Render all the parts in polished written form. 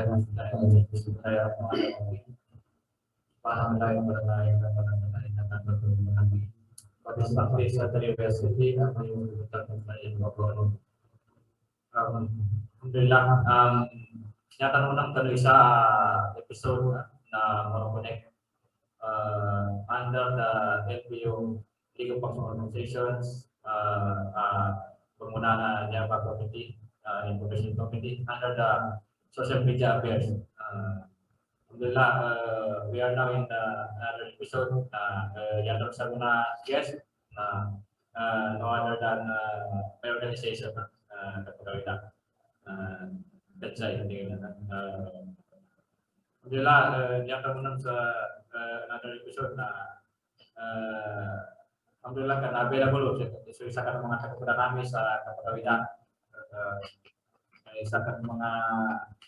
Alhamdulillah, nyata menang tadi sa episode na connect under the LPO League of Functional Organizations, penggunaan Java Committee, Information Committee under the Social Media Affairs. Alhamdulillah, we are now in the episode yang terus guna guest, no other than my organization, Kapagawida. That's right. Alhamdulillah, yang termenang sa another episode na alhamdulillah kan available so isa ka mga kapuda namin sa Kapagawida, isa ka mga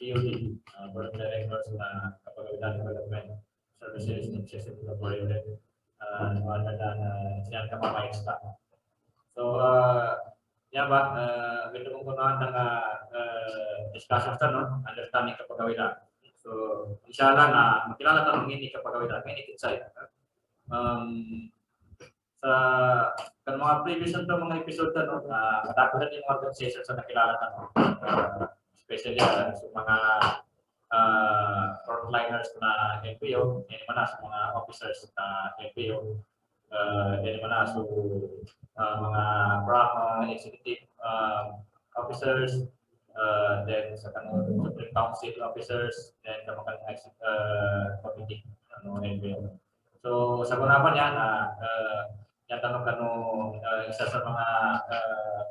POD, board of directors na Kapagawida Development Services Initiative Incorporated, other than siyan ka mga extra. So ya ba, ito kung kunoan ng discussion sa no, understanding Kapagawida. So inshallah na makilala tayo ng ini Kapagawida, ini kitsay. Sa kan mga previous na mga episode no, matapunan yung mga organization sa nakilala tayo, especially sa mga frontliners na NPO, ini mana sa mga officers na NPO, ini mana sa mga executive officers, then sa kanang Supreme Council officers, then sa mga committee NPO. So sa kunapan yan, yata no kano isa sa mga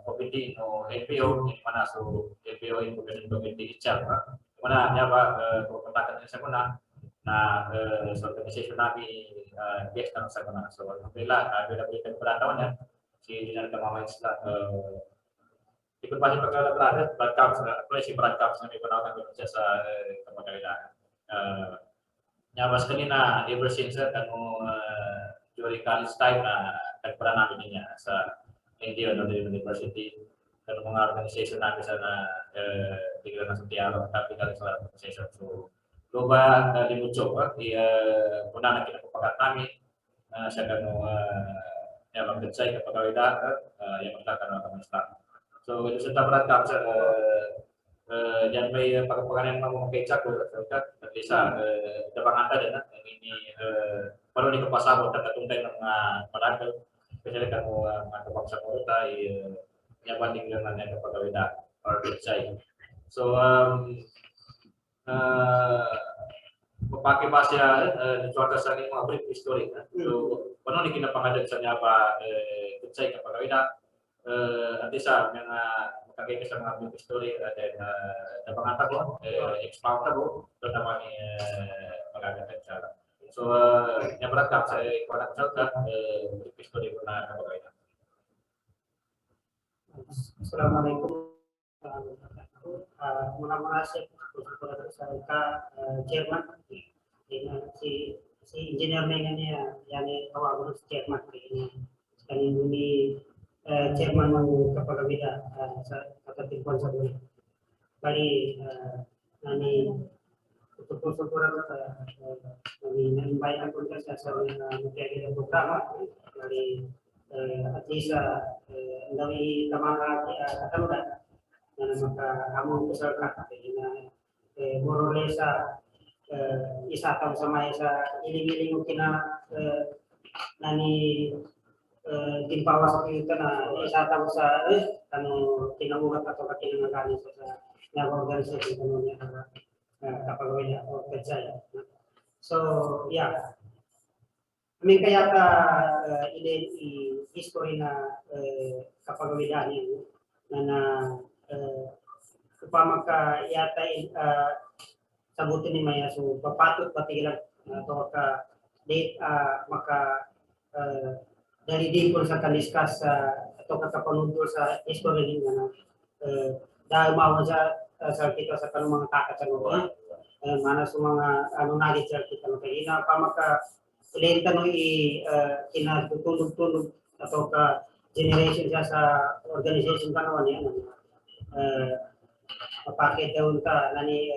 committee no NPO, ini mana sa NPO Information Committee itself. Mana niya ba pupuntakan sa kuna na sa organization namin guest na sa kuna. So alhamdulillah, available ka para taon yan. Si Dinar Kamamay sila ikut pasti pagkakalabaran broadcast si broadcast na may panawag ng siya sa Kapagawida. Nyabas kanina ever since kano during college time na nagpara namin niya sa Indian University kano mga organization namin sa Tigran ng Santiago tapi kali sa organization. So loba limucho una na kinapapagat namin sa kano yang magketsay Kapagawida yang magkakaroon ng staff. So ito sa tabrat sa yan may pagpapaganan ng mga kecak at least dabang ata din ini baru di kapasabot at katungtay ng maragal kasi kan mo mga kapag sa Morota yang banding lang ng Kapagawida or kecay. So pakai bahasa contoh sa mga brief history. So paano ni kinapangalan sa niya ba kecay Kapagawida at isa mga makagay sa mga brief history then napangata ko expound ko ito naman ni magagamit siya. So niya berat sa ikuan sa brief history ko na Kapagawida. Assalamualaikum. Mula-mula saya chairman si engineer mengennya yang awal chairman ini sekali ini chairman ng Kapagawida sa katatipuan sa buhay. Bali nani tutup-tuturan sa nani na-invite ko sa mga programa. Bali at least dawi tamang katalunan na maka-among peserta na more or less isa taon sama sa iling-iling kina nani timpawas kita na isa taon sa kanu kinamuhat atau kinangagali sa organisasi kanu niya Kapagawida o Petsay. So yeah, kami kaya history na Kapagawida niya na upama ka yata sabutin ni Maya so papatut patigilan atau ka date maka dari dipon sa kaniskas atau katapanudol sa history niya na dahil mawa sa kita sa kanong mga takat sa mga mana sa mga nagit sa kita na kaya pa maka ilenta no kinatutulog-tulog atau ka generation siya sa organization kanuan niya mapakit daw ta nani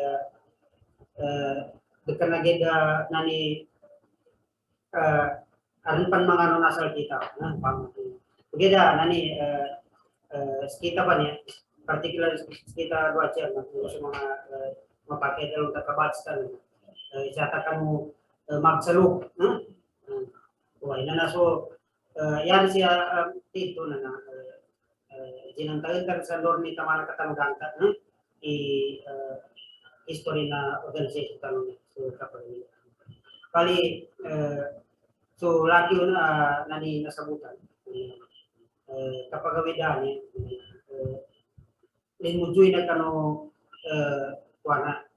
dekan lagi nani arin pan mga nasal kita pang beda nani kita pa niya particular kita dua chair na sa mga mapakai dalam kakabats isatakan mo magsaluk buhay na so yan siya dito na jinantagan sa normi tamana katanungan history na organisation tanong so kapag kali so laki na nani nasabutan kapag gawidan limujoy na kano kuana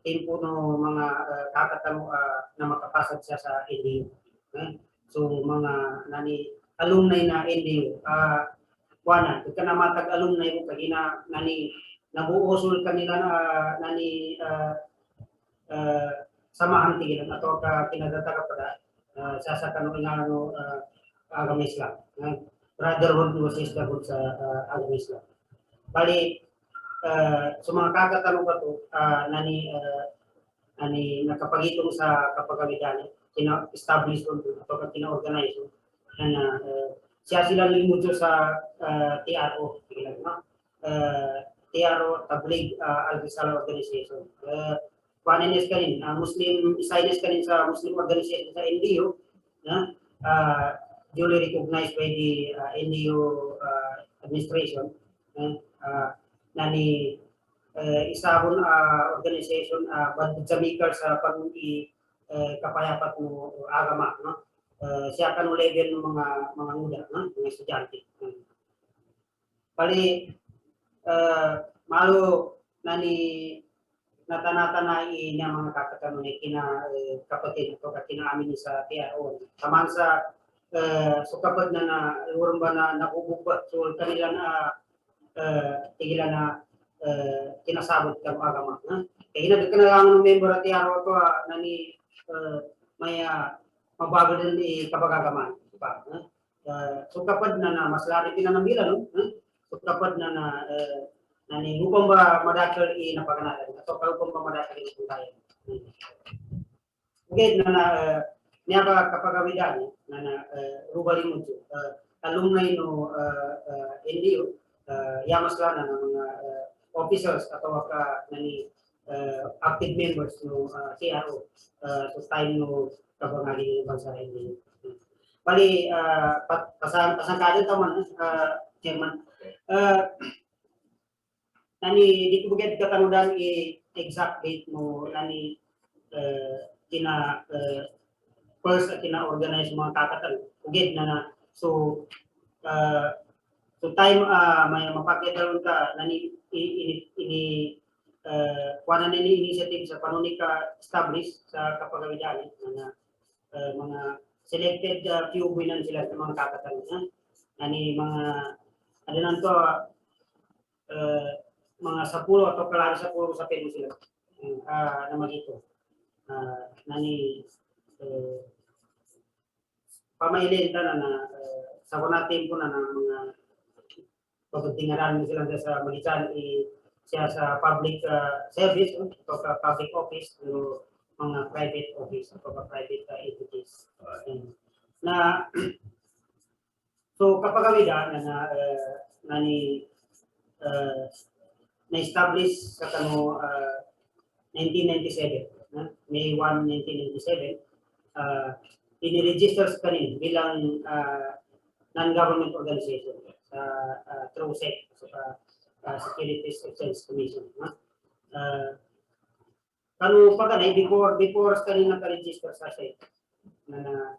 tempo no mga kakatano na makapasad siya sa LDU so mga nani alumni na LDU kuana kana matag alumni mo kagina nani nabuosol kanila nani samahan tigilan atau kinadataga pada sa kanu ingano agama Islam brotherhood no sisterhood sa agama Islam bali sa mga kakatano ba to nani nakapagitong sa kapagawidan kina-establish atau kina-organize na siya sila limujo sa TRO TRO Tabligh Al-Risala Organization Panenes kanin Muslim Isaides kanin sa Muslim Organization sa NDU duly recognized by the NDU administration nani isahon organization Jamaica sa pag-i kapayapat mo agama siya kan level ng mga muda mga estudyante bali malo nani natanay niya mga kakatano ni kina kapatid o kina amin sa TRO taman sa so kapag na urang ba na nakububat so kanila na tigilan na kinasabot kang agama kaya hinagad na lang ng member at TRO to nani may mabago din kabagagaman diba so kapag na mas lari pinanambila no so kapag na nani upang ba madakal napaganalan atau kalau upang ba madakal tayo okay niya ba kapagawidan na rubali mo alumni no NDO yamas lang ng mga officers atau nani active members no TRO so time no kabangagi ng bansa NDO bali pasangkadan taman chairman nani di ko bugad katanudan exact date mo nani kina first kina organize mga kakatan bugad na so time may mapakita ka nani ini kuana nini initiative sa panunika establish sa kapagawidan na mga selected few winan sila sa mga kakatan nani mga ano nanto mga 10 atau kalahati 10 sa pino sila naman ito nani pamailin na sa kuna tempo na mga pagtingaran sila sa magitan siya sa public service atau public office o mga private office atau private entities na so kapag na nani na-establish sa kano 1997, May 1, 1997, ini-register kanin bilang non-government organization sa TROSEC, sa Securities Exchange Commission. Kano pa kanay, before kanin naka-register sa SEC, na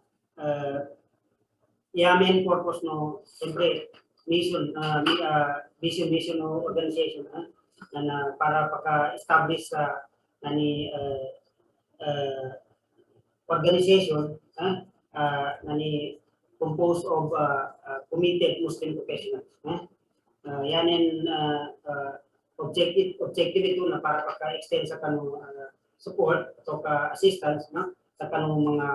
main purpose no, siyempre, mission organization na para paka-establish sa nani organization nani composed of committed Muslim professionals yanin objective ito na para paka-extend sa kanong support o assistance sa kanong mga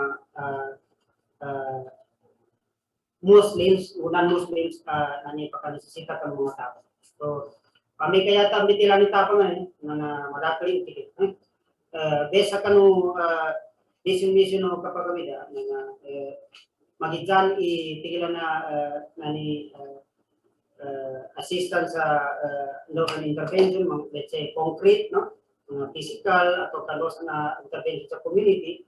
Muslims, non-Muslims nani paka-nesesita ng mga tao. So kami kaya tambitilan ni tapang na madakling tikit. Besa kanu mission no kapagawida na magitan itigilan na nani assistance sa local intervention, let's say concrete, no? Physical atau kalos na intervention sa community,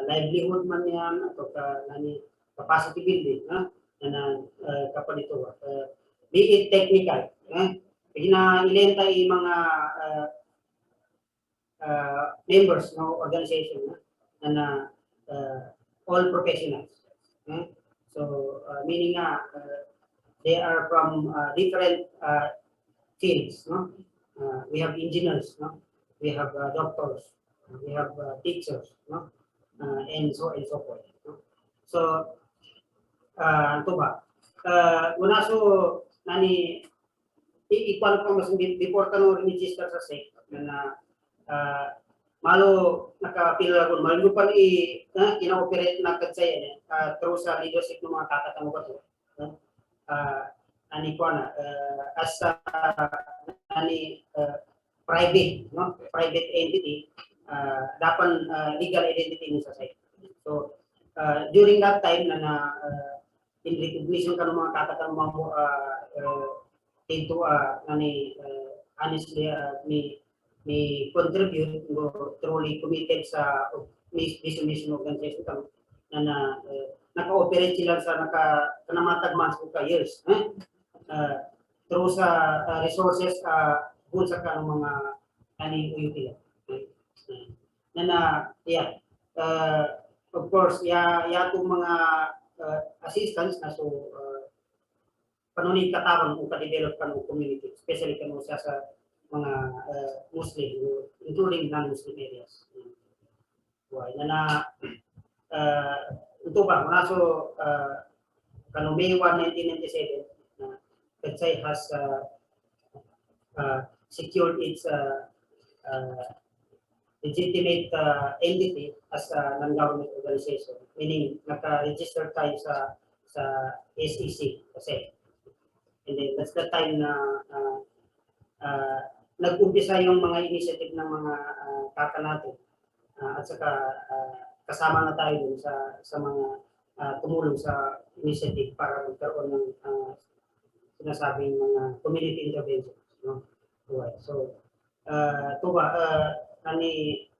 livelihood man yan atau nani capacity building, na kapag ito, be it technical, ilenta yung mga members ng organization na all professionals. So meaning they are from different fields. No? We have engineers, no? We have doctors, we have teachers, no? And so forth. No? So ito ba? Una so nani ikuan ko mas before ka no register sa SEC na malo nakapila ko malo pa ni ina-operate na kadsaya through sa leadership ng mga kakatamo ko to. Ani ko na as ani private, no? Private entity, dapat legal identity mo sa site. So during that time na in recognition ka ng mga kakatamo mo into ani honestly may contribute go truly committed sa mission organization kami na naka-operate sila sa kanamatagman sa years through sa resources kung sa kanong mga aning uyuti yeah of course itong mga assistance na so panunit katawan kung ka-develop ka ng community, especially kung sa mga Muslim, including non-Muslim areas. Ito ba, so kanong May 1, 1997, Kadsay has secured its legitimate entity as a non-government organization, meaning naka-register tayo sa SEC kasi. And then that's the time na nag-umpisa yung mga initiative ng mga kaka natin at saka kasama na tayo dun sa mga tumulong sa initiative para magkaroon ng sinasabing mga community intervention. No? So, tuba,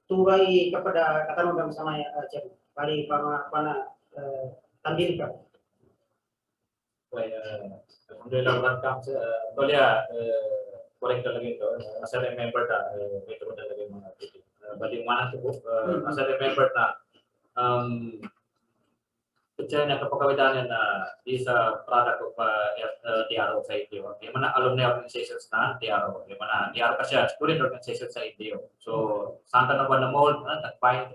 tubay kepada katanungan sama Cem, bali pana tampil ka. Alhamdulillah welcome Tolia correct lagi itu as I remember that itu betul lagi mga bali mana tuh as I remember that kecilnya kepegawaian na di sa product of TRO sa IDO yung mana alumni organizations na TRO yung mana TRO kasi student organization sa IDO so santa na ba na mold nag-find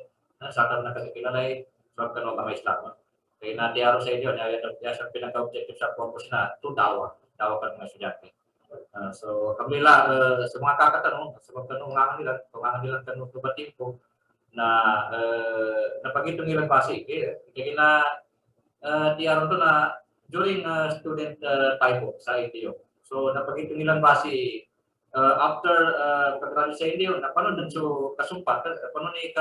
santa na kakilala so kano ba may Islam kaya na TRO sa IDO niya sa pinaka-objective sa purpose na to dawa kan mga estudyante so alhamdulillah sa mga kakatanong sa mga tanungan nila tanong tubatin ko na napagitong ilang base kaya na TRO to na during student typo sa ITO. So napagitong ilang base after pag-graduate sa ITO, napanood dun so kasumpat, paano ni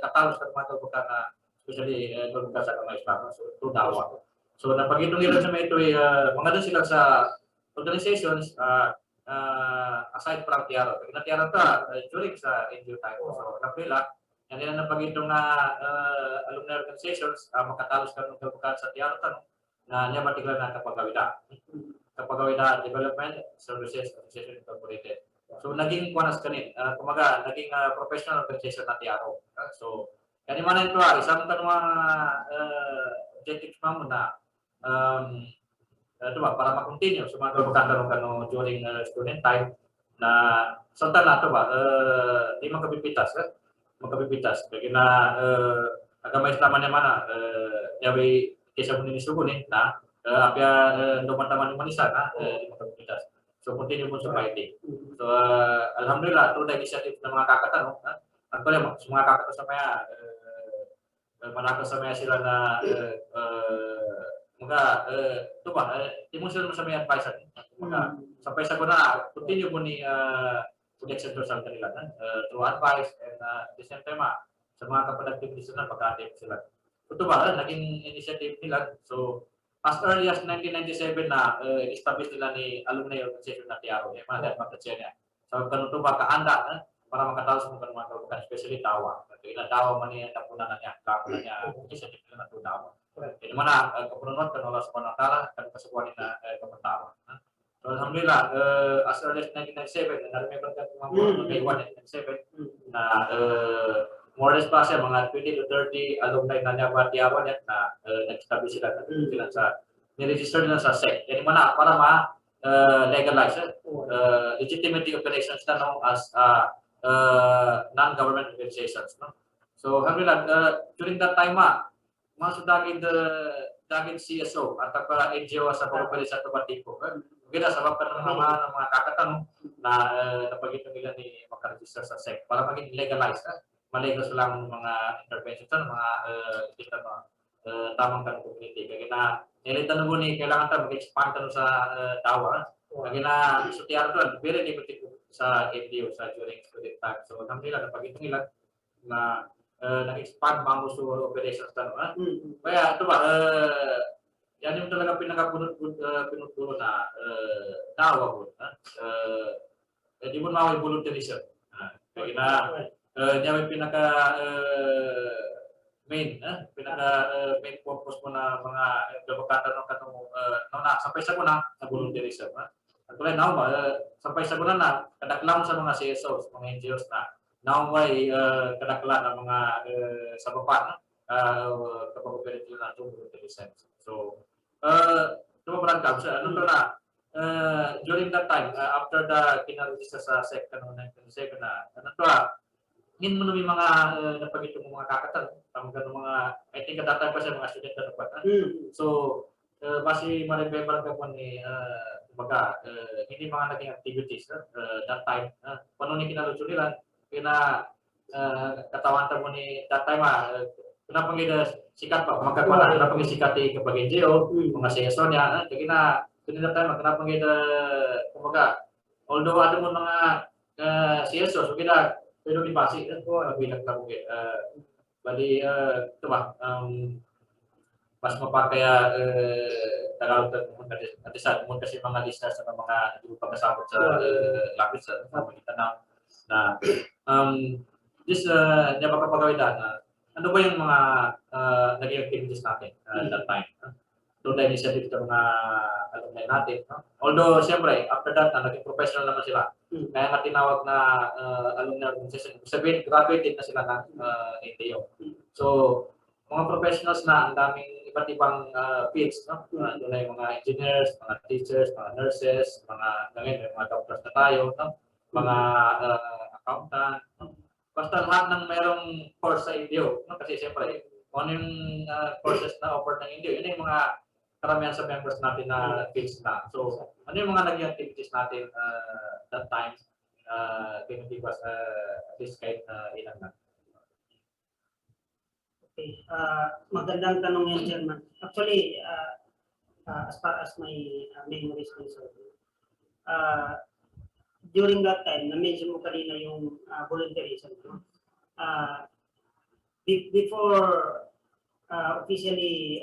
katalos ka tumatawag ka na especially doon ka sa kamay Islam, so to dawa. So napagitong ilang sa ito mga doon sila sa organizations aside from TRO. Kaya na TRO ta during sa NGO typo. So napila yang nila napagitong alumni organizations makatalos ka ng kabukan sa TRO na niya matiglan na kapagawida development services association incorporated. So naging kuanas kanin kumaga naging professional organization na TRO. So kani man ito isang tanong objectives mo na ito ba para ma-continue sa mga kabukan kano during student time na samtang na ito ba di makapipitas magkapipitas kaya na agama Islam mana yawi kisah pun ini sugunin na apya teman-teman Indonesia na magkapipitas so continue pun sa fighting so alhamdulillah through the initiative ng mga kakatan actually mga kakatan sa maya manaka sa maya sila na mga ito ba timusin mo sa maya advice mga sampai sa kuna continue mo ni protection sa kanila through advice and at the same time sa mga kapag activities na pagka-active sila. Ito ba, naging initiative nila. So, as early as 1997 na establish nila ni Alumni Organization na TRO, mga pagkatsiya niya. So, ganun ito ba, kahanda para makatalos mo ganun mga kabukan, especially tawa. Ito tawa man niya, tapunan na niya, kapunan niya, initiative nila na ito tawa. Ito mana, kapununod, kanula sa panatala, kan kasukuan na kapatawa. So, alhamdulillah, as early as 1997, na-remember ka mga mga kay 1997, na more or less pa siya, mga 20 to 30 alumni na niya Tiawan na nag-establish sila niregister nila sa SEC. Yan naman na para ma-legalize legitimacy operations na known as non-government organizations. No? So, alhamdulillah, during that time masuk daging CSO at para NGO sa pagpapali sa Tubatico. Kita sabab ka ng mga kakatan na napagitong nila ni makaregister sa SEC para maging legalize. Maligas lang mga interventions mga kita tamang kan community. Kaya na nilitan mo ni kailangan tayo mag-expand sa tawa. Kaya na sutiar doon, very limited sa NDO sa during student time. So, alhamdulillah, napagitong nila na nag-expand mga gusto operations na. Kaya ito ba, yan yung talaga pinutulo na tawa ko. Hindi mo mawag volunteerism. Kaya na niya may pinaka main main purpose mo na mga gabakata ng katong na sampai sa kuna sa volunteerism. At kulay now sampai sa kuna na kadaklang sa mga CSOs, mga NGOs na now may kadaklan ng mga sa baba kapag operative na itong volunteerism. So, ito mabarangkab sa ano na during that time, after the kinarejista sa SEC noong 1997 na ano to hindi mo namin mga napagitong mga kakatan, mga, I think at that time pa siya mga student na dapat. So, basi ma-remember ka po ni, hindi mga naging activities that time. Paano ni kinalutso nila, katawan mo ni that time, pinapangin sikat pa, magkakwana, pinapangin sikat kapag NGO, mga CSO niya, kaya that time, pinapangin, although ano mo mga CSO, so kita, pero di basi ko bilang tabu bali ito ba mas mapakaya Tagalog at isa mo kasi mga listeners na mga pagkasabot sa lapis sa pamamagitan na this niya makapagawitan ano ba yung mga naging activities natin that time doon tayo initiative sa mga alumni natin. Although, siyempre, after that, naging professional naman sila. Kaya nga tinawag na alumni organization. Sabihin, graduated na sila ng NTO. So, mga professionals na, ang daming iba't ibang fields. No? Doon na yung mga engineers, mga teachers, mga nurses, mga doctors na tayo, no? Mga accountant. Basta lahat ng mayroong course sa NTO. No? Kasi siyempre, kung ano yung courses na offered ng NTO, yun yung mga karamihan sa members natin na fields na. So, ano yung mga naging activities natin that time? Can you give us at least kahit ilan na? Okay. Magandang tanong yan, Chairman. Actually, as far as my memory is concerned, during that time, na-mention mo kanina yung volunteerism. No? Before officially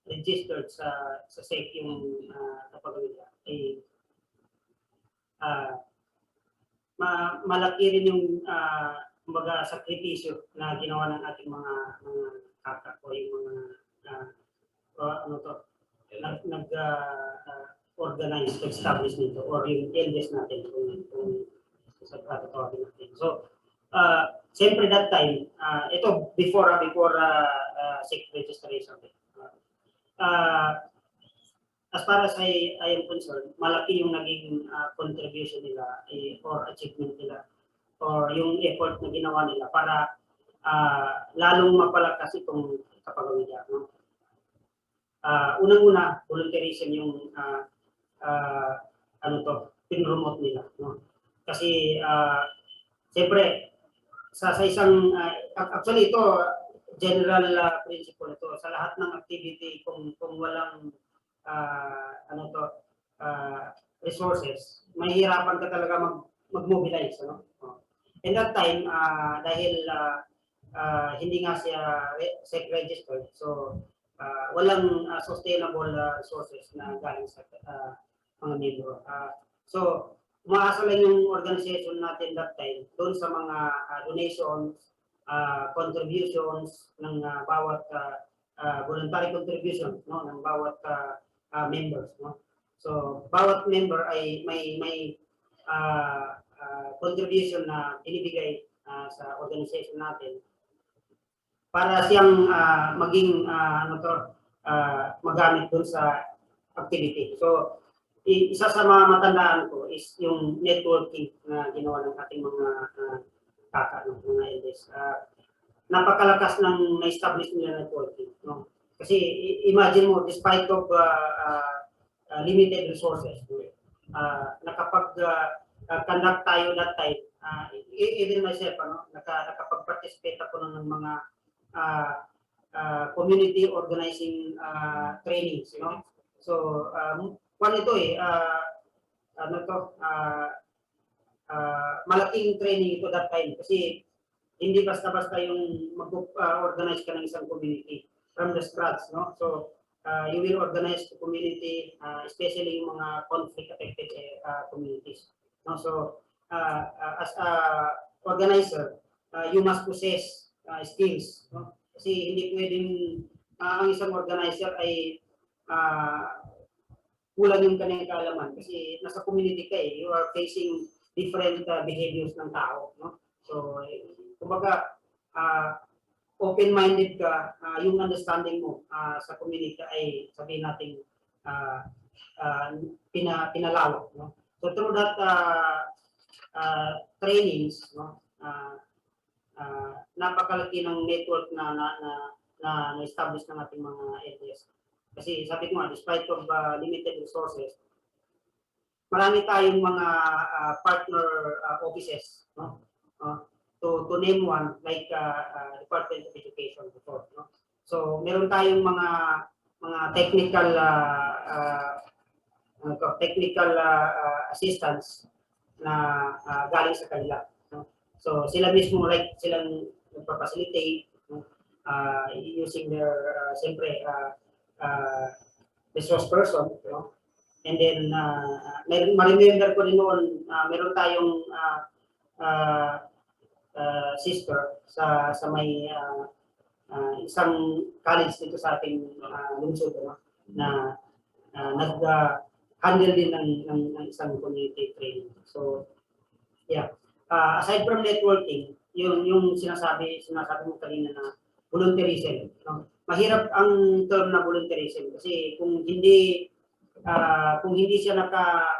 registered sa SEC yung kapagawila, malaki rin yung kumbaga sakripisyo na ginawa ng ating mga kakak o yung mga nag-organize, establish nito or yung eldest natin kung sa katawagin natin. So, siyempre that time, ito before SEC registration. As far as I am concerned, malaki yung naging contribution nila or achievement nila or yung effort na ginawa nila para lalong mapalakas itong kapagawida. No? Unang-una, volunteerism yung pinromote nila. No? Kasi siyempre, sa isang, actually ito, general principle ito, sa lahat ng activity kung walang resources, mahihirapan ka talaga mag-mobilize. Ano? In that time, dahil hindi nga siya SEC-registered, so walang sustainable resources na galing sa mga membro. So, umaasa lang yung organization natin that time doon sa mga donations, contributions ng bawat voluntary contribution, no, ng bawat members, no. So bawat member ay may contribution na binibigay sa organization natin para siyang maging magamit dun sa activity. So isa sa mga matandaan ko is yung networking na ginawa ng ating mga mga elders. Napakalakas ng na-establish nila networking, no? Kasi imagine mo, despite of limited resources, nakapag-conduct tayo that time, even myself, nakapag-participate ako ng mga community organizing trainings, you know? So, one ito malaking training ito that time kasi hindi basta-basta yung mag-organize ka ng isang community from the scratch, no? So, you will organize the community, especially yung mga conflict-affected communities. No? So, as a organizer, you must possess skills. No? Kasi hindi pwedeng ang isang organizer ay kulang yung kanyang kaalaman kasi nasa community ka you are facing different behaviors ng tao. No? So, kumbaga, open-minded ka, yung understanding mo sa community ay sabihin natin pinalawak. No? So through that trainings, no, napakalaki ng network na establish ng ating mga LDS. Kasi sabi ko nga, despite of limited resources, marami tayong mga partner offices, no? To name one, like Department of Education before, no? So meron tayong mga technical assistants na galing sa kanila, no? So sila mismo, like silang nagpa-facilitate, no? Using their siyempre resource person, no? And then ma-remember ko din noon, meron tayong sister sa may isang college dito sa ating lungsod, no? Na nag-handle din ng isang community training. So yeah, aside from networking, yung sinasabi mo kanina na volunteerism, no? Mahirap ang term na volunteerism kasi kung hindi siya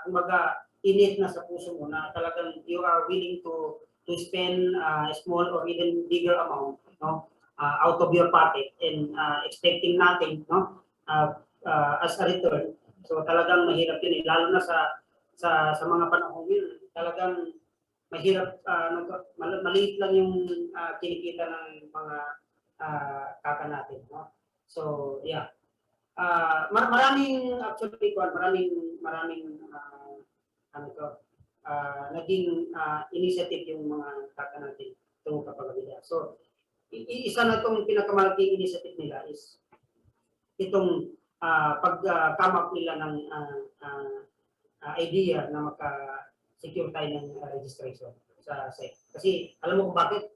kumbaga init na sa puso mo na talagang you are willing to spend a small or even bigger amount, no, out of your pocket and expecting nothing, no, as a return. So talagang mahirap yun, lalo na sa mga panahon yun, talagang mahirap, maliit lang yung kinikita ng mga kaka natin, no. So yeah, maraming actually maraming naging initiative yung mga kaka natin itong kapagabida. So, isa na itong pinakamalaking initiative nila is itong pag-come up nila ng idea na maka-secure tayo ng registration sa SEC. Kasi alam mo kung bakit?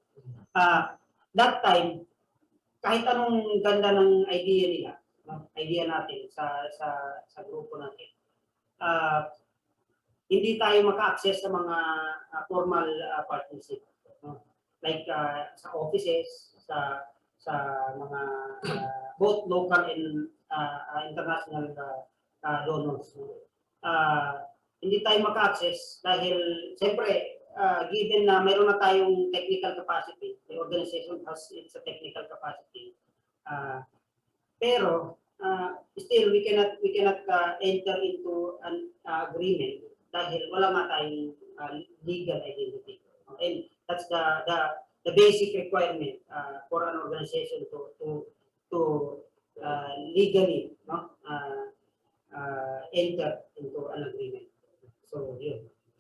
That time, kahit anong ganda ng idea nila, idea natin sa grupo natin, hindi tayo maka-access sa mga formal partnership, no? Like sa offices, sa mga both local and international donors. Hindi tayo maka-access dahil siyempre given na mayroon na tayong technical capacity, the organization has its technical capacity, pero still we cannot enter into an agreement dahil wala nga tayong legal identity. And that's the basic requirement for an organization to legally, no, enter into an agreement.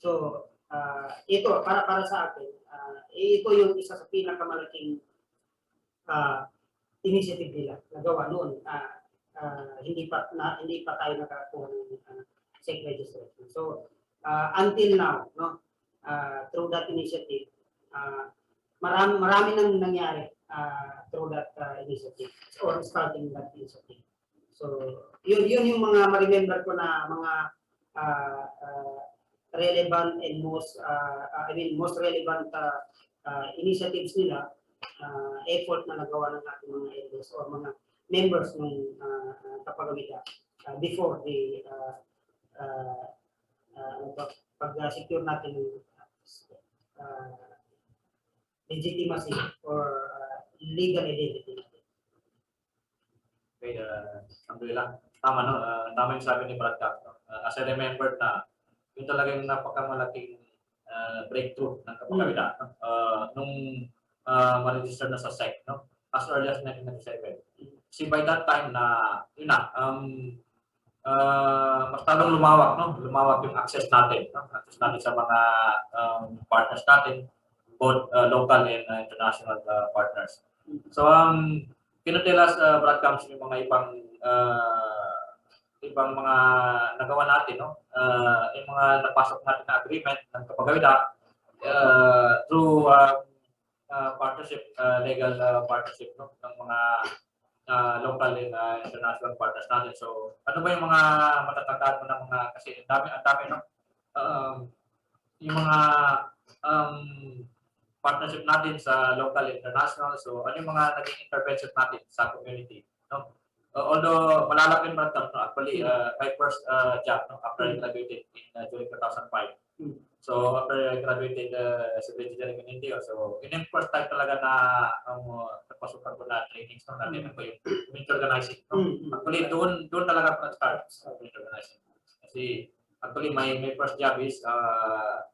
So, ito, para sa akin, ito yung isa sa pinakamalaking initiative nila nagawa noon. Hindi pa tayo nakakuha ng SEC registration. So, until now, no, through that initiative, marami nang nangyari through that initiative or starting that initiative. So, yun yung mga ma-remember ko na mga relevant and most relevant initiatives nila, effort na nagawa ng ating mga elders or mga members ng Kapagawida before the pag-secure natin ng legitimacy or legal identity natin. Okay, alhamdulillah. Tama, no? Tama yung sabi ni Brad Cap. No? As I remember na, yun talaga yung napakamalaking breakthrough ng Kapagawida nung ma-register na sa SEC, no? As early as 1997. Kasi by that time na, yun na, mas talong lumawak, no? Lumawak yung access natin, no? Access natin sa mga partners natin, both local and international partners. So, pinutilas broadcast yung mga ibang mga nagawa natin, no? Yung mga napasok natin na agreement ng Kapagawida through partnership, legal partnership, no? Ng mga local and international partners natin. So, ano ba yung mga matatandaan mo ng mga, kasi ang dami, no? Yung mga partnership natin sa local and international. So, ano yung mga naging intervention natin sa community, no? Although malalaki man ito, no? Actually, my first job, no? After I graduated during 2005. So, after I graduated sa British Community, so, yun yung first time talaga na napasukan ko na trainings, no? Natin ko yung community organizing, no? Actually, doon talaga ako nag-start sa community organizing. Kasi, actually, my first job is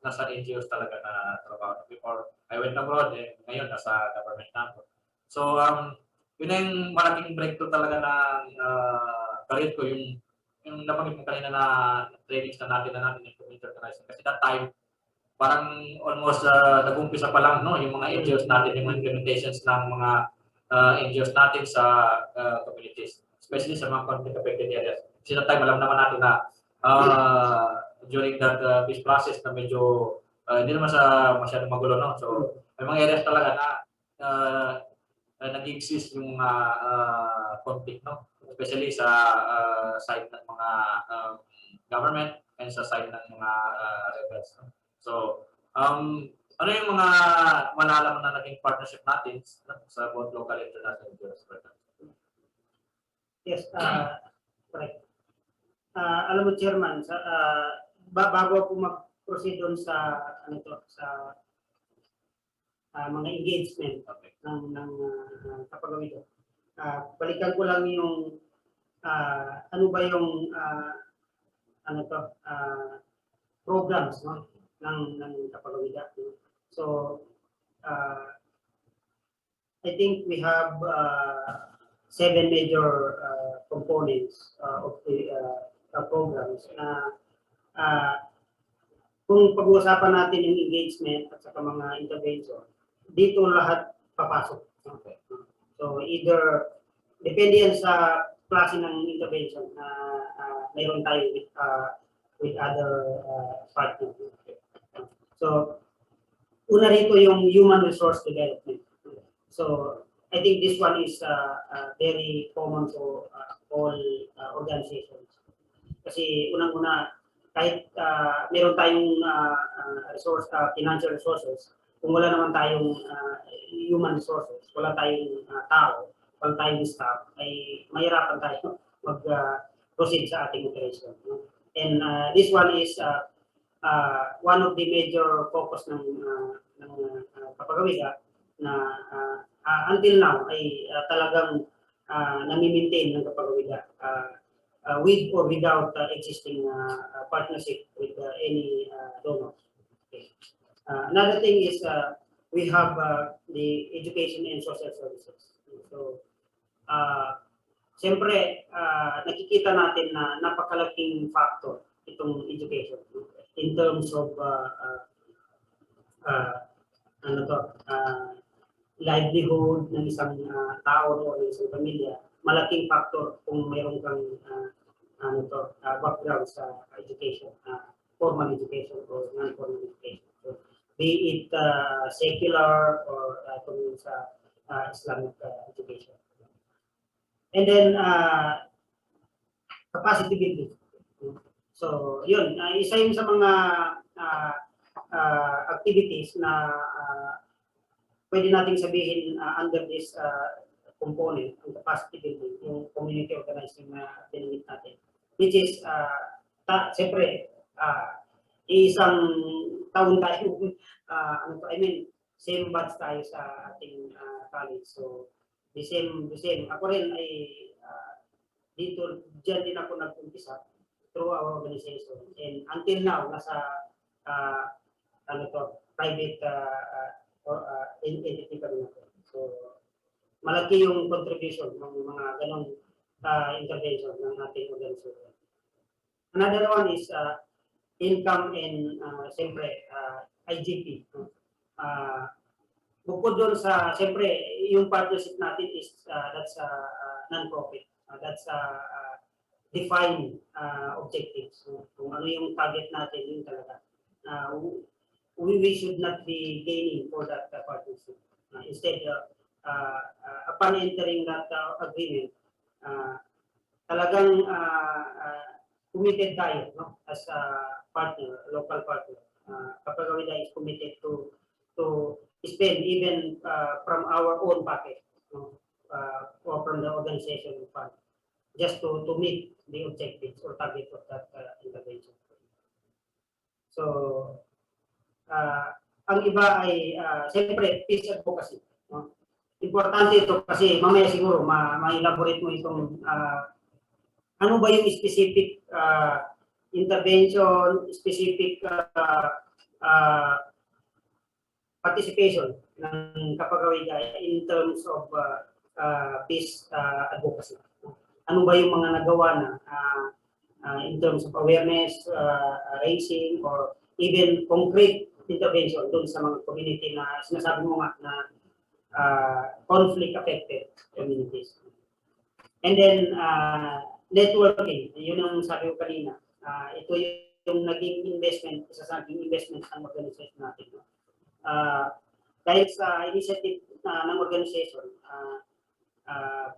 nasa NGOs talaga na trabaho. Before I went abroad, ngayon nasa government na ako. So, yun yung malaking breakthrough talaga ng career ko, yung nabanggit mo kanina na trainings na natin yung community organizing. Kasi that time, parang almost nag-umpisa pa lang, no? Yung mga NGOs natin, yung implementations ng mga NGOs natin sa communities, especially sa mga conflict-affected areas. Kasi that time, alam naman natin na during that peace process na medyo hindi naman masyadong magulo, no? So, may mga areas talaga na nag-exist yung mga conflict, no? Especially sa side ng mga government and sa side ng mga rebels, no? So, ano yung mga malalaman na naging partnership natin sa both local and international NGOs? Yes, correct. Alam mo, Chairman, bago ako mag-proceed doon sa sa mga engagement ng Kapagawida, balikan ko lang yung ano ba yung programs, no, ng Kapagawida. So, I think we have 7 major components of the programs na kung pag-uusapan natin yung engagement at saka mga intervention, dito lahat papasok. Okay. So either, depende yan sa klase ng intervention na mayroon tayo with other partners. So, una rito yung human resource development. So, I think this one is very common to all organizations. Kasi unang-una, kahit meron tayong financial resources, kung wala naman tayong human resources, wala tayong tao, wala tayong staff, ay mahirapan tayo mag-proceed sa ating operation. And this one is one of the major focus ng Kapagawida na until now ay talagang nami-maintain ng Kapagawida with or without existing partnership with any donor. Okay. Another thing is we have the education and social services. So, siyempre, nakikita natin na napakalaking factor itong education in terms of ano to, livelihood ng isang tao o ng isang pamilya. Malaking factor kung mayroon kang background sa education, formal education or non-formal education. So, be it secular or sa Islamic education. And then capacity building. So, yun, isa yun sa mga activities na pwede nating sabihin under this component, ang capacity building, yung community organizing na binanggit natin. Which is, siyempre, isang taon tayo, same batch tayo sa ating college. So, the same. Ako rin ay dyan din ako nag-umpisa through our organization. And until now, nasa private entity pa rin ako. So, malaki yung contribution ng mga ganong intervention ng ating organization. Another one is income and siyempre IGP. Bukod doon sa, siyempre, yung partnership natin is that's non-profit. That's defined objectives. Kung ano yung target natin, yun talaga. We should not be gaining for that partnership. Instead, upon entering that agreement, talagang committed tayo, no? As a partner, local partner. Kapag-Awida is committed to spend even from our own pocket, no? Or from the organization fund, just to meet the objectives or target of that intervention. So, ang iba ay siyempre peace advocacy. No? Importante ito kasi mamaya siguro ma-elaborate mo itong ano ba yung specific intervention, specific participation ng Kapag-Awida in terms of peace advocacy. Ano ba yung mga nagawa na in terms of awareness, raising, or even concrete intervention doon sa mga community na sinasabi mo nga na conflict-affected communities. And then, networking, yun ang sabi ko kanina. Ito yung naging investment, isa sa naging investment ng organization natin. No? Dahil sa initiative ng organization,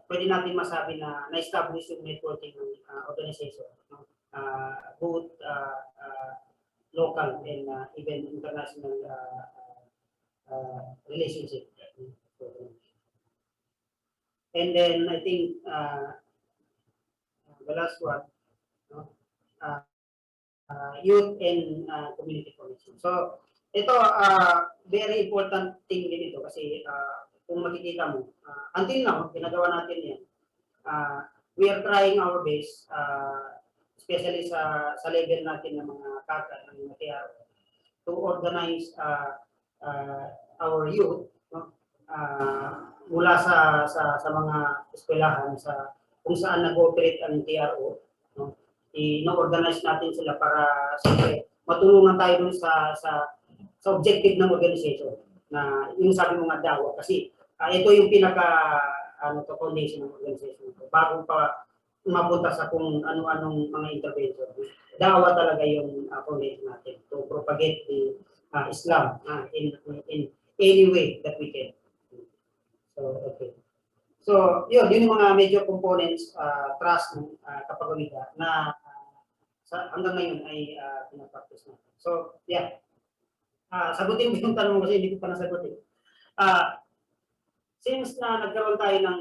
pwede natin masabi na na-establish yung networking ng organization. No? Both local and even international relationship. And then I think the last one, no? Youth and community connection. So ito very important thing din ito kasi kung makikita mo, until now ginagawa natin yan. We are trying our best, especially sa level natin ng mga kaka ng mga to organize our youth, no? Mula sa mga eskwelahan sa kung saan nag-operate ang TRO, no? I-organize natin sila para siyempre matulungan tayo dun sa objective ng organization na yung sabi mo nga dawa kasi ito yung pinaka foundation ng organization. Bago pa mapunta sa kung ano-anong mga intervention. Dawa talaga yung foundation natin to propagate the Islam in any way that we can. So, okay. So, yun yung mga major components, trust ng Kapag-Awida na hanggang ngayon ay pinapractice natin. So, yeah. Sagutin ko yung tanong kasi hindi ko pa nasagutin. Since na nagkaroon tayo ng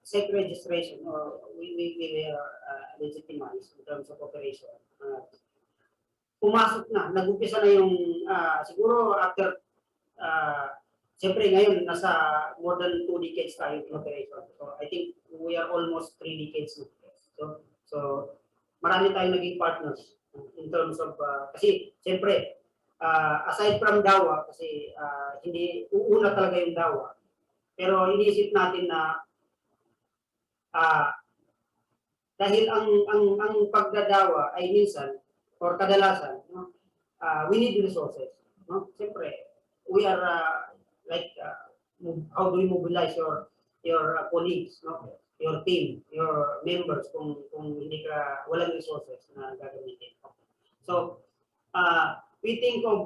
SEC registration or we were legitimized in terms of operation, pumasok na, nag-umpisa na yung siguro after siyempre ngayon nasa more than 2 decades tayo in operation. So I think we are almost 3 decades na. So marami tayong naging partners in terms of kasi siyempre aside from dawa kasi hindi uuna talaga yung dawa. Pero iniisip natin na dahil ang pagdadawa ay minsan or kadalasan, no, we need resources, no? Siyempre, we are like how do you mobilize your colleagues, no? Your team, your members kung hindi ka walang resources na gagamitin. So, we think of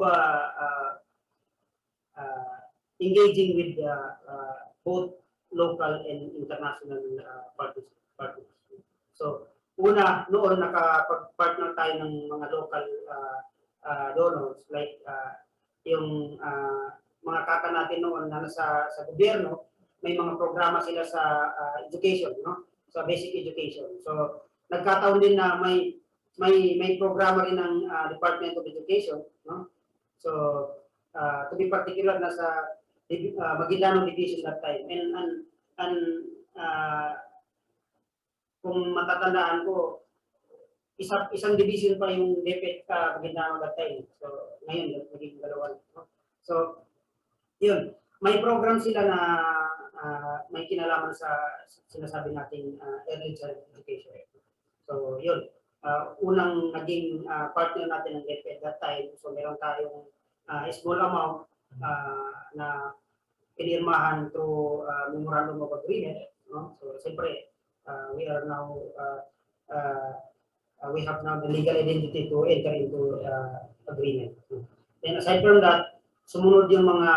engaging with both local and international parties. So, una, noon nakapag-partner tayo ng mga local donors like yung mga kaka natin noon na nasa sa gobyerno, may mga programa sila sa education, no? Sa basic education. So, nagkataon din na may programa rin ng Department of Education, no? So, to be particular, nasa Maguindanao Division that time. And kung matatandaan ko, isang division pa yung DepEd Maguindanao that time. So, ngayon, naging dalawa. No? So, yun. May program sila na may kinalaman sa sinasabi nating early child education. So, yun. Unang naging partner natin ng DepEd that time. So, meron tayong small amount na pinirmahan through memorandum of agreement. No? So, siyempre, we are now, we have now the legal identity to enter into agreement. Then, aside from that, sumunod yung mga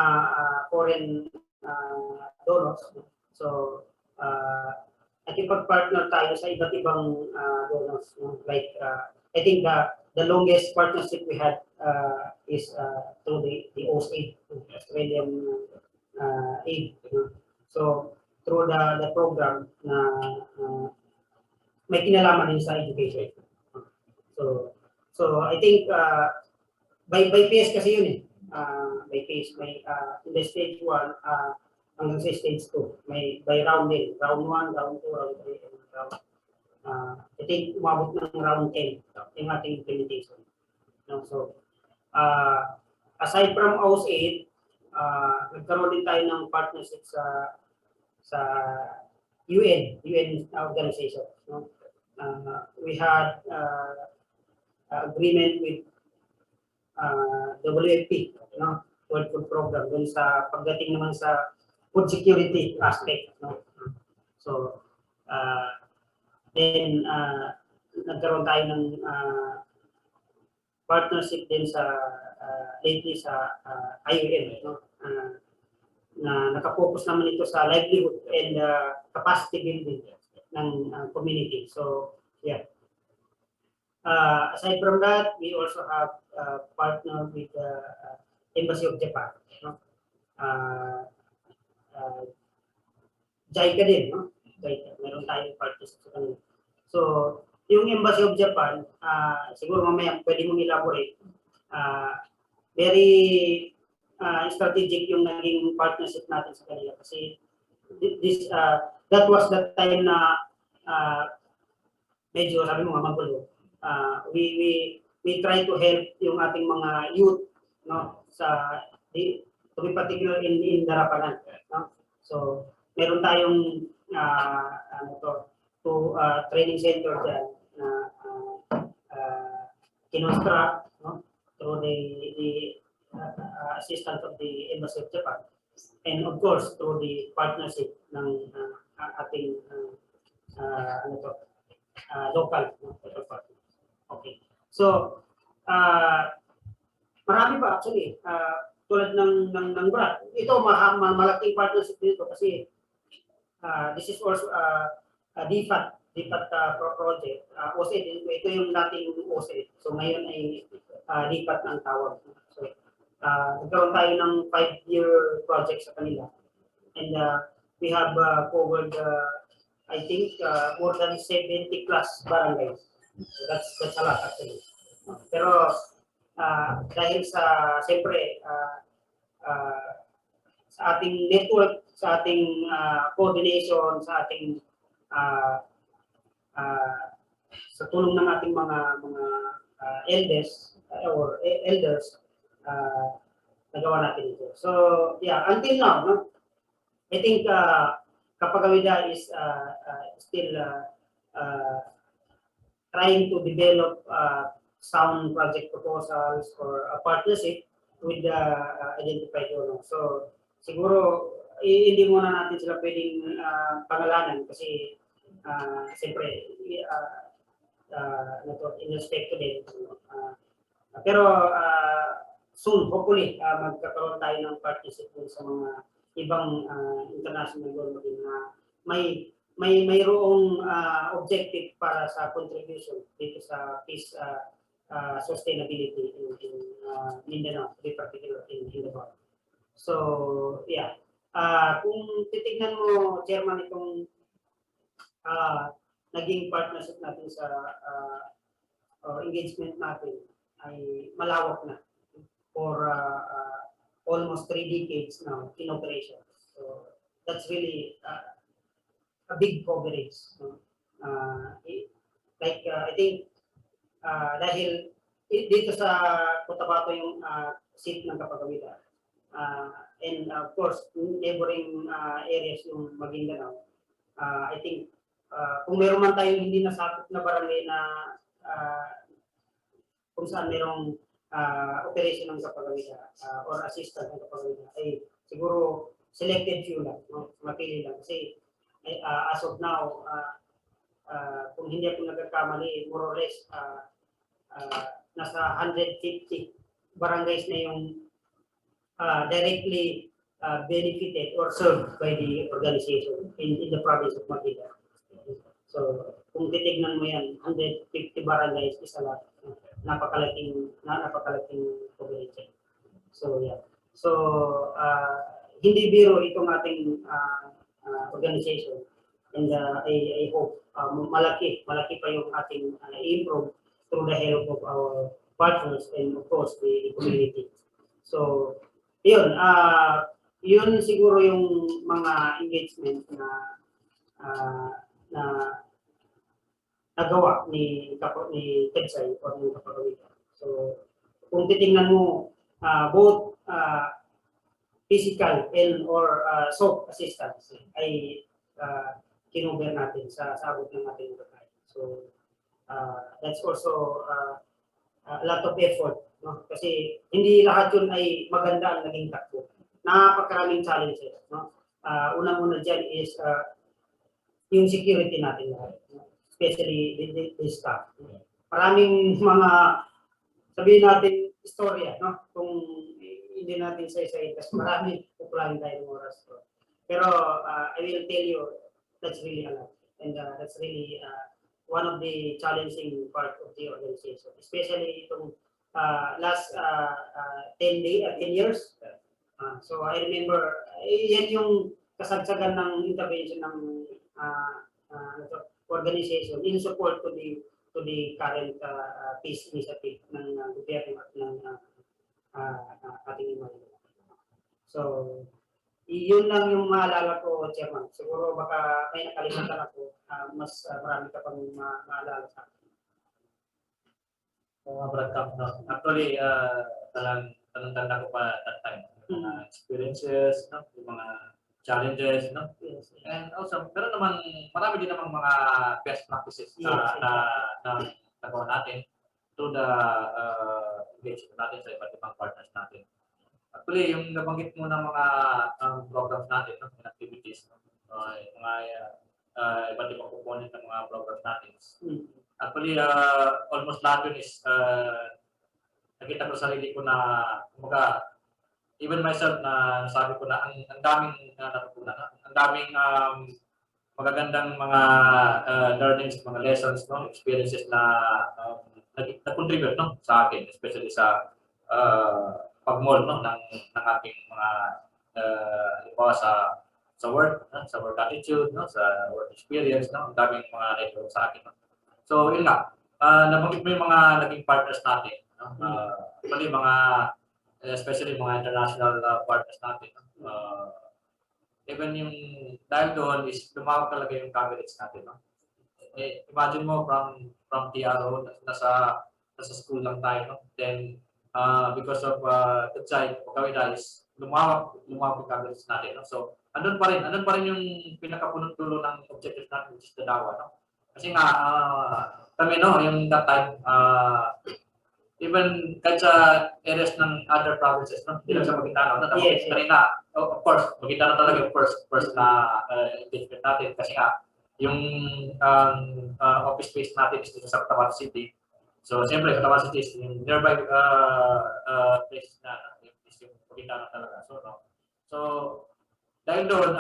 foreign donors. So, nakipag-partner tayo sa iba't ibang donors. Like, I think the longest partnership we had is through the OSAID, Australian aid. So, through the program na may kinalaman din sa education. So I think by phase kasi yun eh. By phase, may in the stage 1 hanggang sa stage 2. May by round din. Round 1, round 2, round 3, and round I think umabot ng round 10 yung ating implementation. So aside from OSAID, nagkaroon din tayo ng partnership sa UN organization. No? We had agreement with WFP, no? World Food Program, dun sa pagdating naman sa food security aspect. No? So, then nagkaroon tayo ng partnership din sa lately sa IUM, no? Na nakapokus naman ito sa livelihood and capacity building ng community. So, yeah. Aside from that, we also have partner with the Embassy of Japan. No? JICA din, no? JICA. Meron tayong partnership sa kanila. So, yung Embassy of Japan, siguro mamaya pwede mong elaborate. Very strategic yung naging partnership natin sa kanila kasi this that was the time na medyo sabi mo nga magulo. We try to help yung ating mga youth, no, sa to be particular in Darapanan, no? So meron tayong training center diyan na kinonstruct, no, through the assistance of the Embassy of Japan, and of course through the partnership ng ating local partner. Okay. So marami pa actually tulad ng Brad. Ito malaking partnership dito kasi this is also a DFAT project. OSAID, ito yung dating OSAID. So ngayon ay DFAT ng tawag. So nagkaroon tayo ng 5-year project sa kanila. And we have covered, I think, more than 70 plus barangays. So that's a lot actually. Pero dahil siyempre, sa ating network, sa ating coordination, sa ating sa tulong ng ating mga elders, nagawa natin ito. So, yeah, until now, no, I think Kapagawida is still trying to develop sound project proposals or a partnership with the identified donor. So siguro hindi muna natin sila pwedeng pangalanan kasi siyempre in-respect ko din. Pero soon, hopefully, magkakaroon tayo ng partnership sa mga ibang international donor din na mayroong objective para sa contribution dito sa peace sustainability in Mindanao, to be particular in the world. So, yeah. Kung titignan mo, Chairman, itong naging partnership natin sa engagement natin ay malawak na for almost 3 decades now in operation. So that's really a big coverage. I think dahil dito sa Cotabato yung seat ng Kapagawida, and of course neighboring areas yung Maguindanao, I think kung meron man tayong hindi nasakop na barangay na kung saan merong operation ng Kapagawida or assistant ng Kapagawida, ay siguro selected few lang, no? Mapili lang. Kasi as of now, kung hindi ako nagkakamali, more or less, nasa 150 barangays na yung directly benefited or served by the organization in the province of Maguindanao. So, kung titignan mo yan, 150 barangays, isa lang. Napakalaking coverage. So, yeah. So, hindi biro itong ating organization. And I hope malaki pa yung ating improve through the help of our partners and of course the community. So, yun siguro yung mga engagement na nagawa ni Kedsay o ng Kapagawida. So, kung titingnan mo both physical and or soft assistance ay kinuber natin sa abot ng ating pagkain. So, that's also a lot of effort, no? Kasi hindi lahat yun ay maganda ang naging takbo. Napakaraming challenges, no? Unang-una dyan is yung security natin lahat, no? Especially the staff. Maraming mga, sabihin natin, istorya, no? Kung hindi natin sa-isayin, kasi marami kukulangin tayo ng oras. Pero I will tell you, that's really a lot. And that's really one of the challenging part of the organization, especially itong last 10 years. So I remember, yan yung kasagsagan ng intervention ng organization in support to the current peace initiative ng gobyerno at ng ating imahe. So, yun lang yung maalala ko, Chairman. Siguro baka may nakalimutan ako, mas marami ka pang maalala sa akin. Actually, tanong-tanda ko pa that time. Mga experiences, no? Yung mga challenges, no? Yes. And also, pero naman, marami din namang mga best practices na nagawa natin through the engagement natin sa iba't ibang partners natin. Actually, yung nabanggit mo ng mga programs natin, no? Activities, no? Mga iba't ibang component ng mga programs natin. Actually, almost lahat yun is nakita ko sarili ko na, kumbaga, even myself na sabi ko na ang daming natutunan, ang daming magagandang mga learnings, mga lessons, no, experiences na nag-contribute, no, sa akin, especially sa pag-mold, no, ng ating mga halimbawa sa work, no, sa work attitude, no, sa work experience, no, ang daming mga naitulong sa akin, no. So, yun nga, nabanggit mo yung mga naging partners natin, no, mga especially mga international partners natin. Even yung dahil doon is lumawag talaga yung coverage natin. No? Imagine mo from TRO, nasa school lang tayo. No? Then because of Kedsay, Kapagawida is lumawag yung coverage natin. No? So andun pa rin yung pinakapunong dulo ng objective natin, which is the DAWA. No? Kasi nga kami, no, yung that time, even kahit sa areas ng other provinces, no, hindi lang sa Maguindanao, no, Yes, yes. kanina, of course, Maguindanao talaga yung first na engagement natin kasi nga, yung office space natin is dito sa Cotabato City. So, siyempre, Cotabato City is yung nearby place na is yung Maguindanao talaga. So, no. So, dahil doon,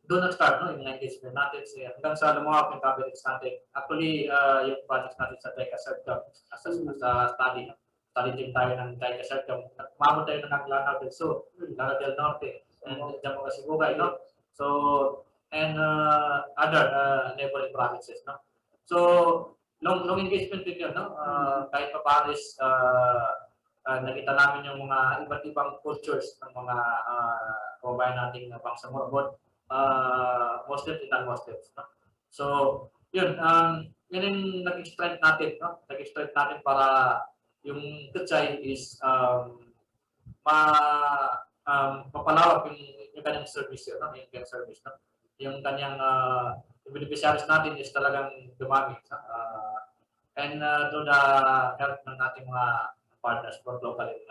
doon nag-start, no, yung engagement natin hanggang sa lumawak yung cabinets natin. Actually, yung projects natin sa TECA Circle, sa study team tayo ng TECA Circle, umabot tayo ng Lanao del Sur, Lanao del Norte, and Zamboanga Sibugay, no? So, and other neighboring provinces, no? So, long engagement din yun, no? Kahit pa Paris, nakita namin yung mga iba't ibang cultures ng mga kababayan nating pangsamurabot, Muslim and non-Muslims. No? So, yun, yun yung naging strength natin. No? Naging strength natin para yung Kechay is mapalawak yung kanyang service, no? Yung kanyang service. No? Yung kanyang beneficiaries natin is talagang dumami. No? And to the help ng ating mga partners, both local and